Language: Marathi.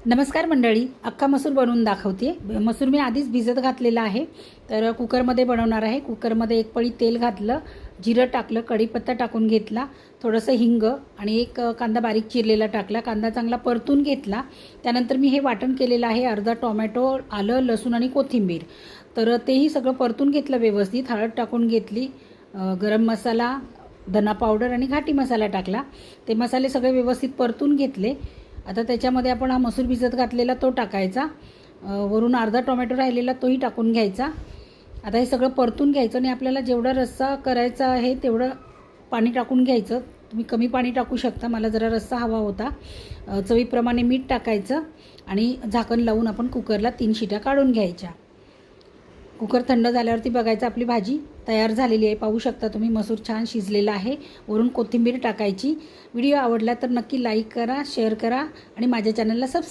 नमस्कार मंडळी, अख्खा मसूर बनवून दाखवते। मसूर मी आधीच भिजत घातलेला आहे। तर कुकरमध्ये बनवणार आहे। कुकरमध्ये एक पळी तेल घातलं, जिरं टाकलं, कढीपत्ता टाकून घेतला, थोडंसं हिंग आणि एक कांदा बारीक चिरलेला टाकला। कांदा चांगला परतून घेतला। त्यानंतर मी हे वाटण केलेलं आहे, अर्धा टोमॅटो, आलं, लसूण आणि कोथिंबीर। तर तेही सगळं परतून घेतलं व्यवस्थित। हळद टाकून घेतली, गरम मसाला, धना पावडर आणि घाटी मसाला टाकला। ते मसाले सगळे व्यवस्थित परतून घेतले। आता त्याच्यामध्ये आपण हा मसूर भिजत घातलेला तो टाकायचा, वरून अर्धा टोमॅटो राहिलेला तोही टाकून घ्यायचा। आता हे सगळं परतून घ्यायचं आणि आपल्याला जेवढा रस्सा करायचा आहे तेवढं पाणी टाकून घ्यायचं। तुम्ही कमी पाणी टाकू शकता, मला जरा रस्सा हवा होता। चवीप्रमाणे मीठ टाकायचं आणि झाकण लावून आपण कुकरला 3 शिट्या काढून घ्यायच्या। कुकर थंड झाल्यावरती बघायचं आपली भाजी तयार झालेली आहे। पाहू शकता तुम्ही, मसूर छान शिजलेला आहे। वरून कोथिंबीर टाकायची। व्हिडिओ आवडला तर नक्की लाईक करा, शेअर करा आणि माझ्या चॅनलला सबस्क्राईब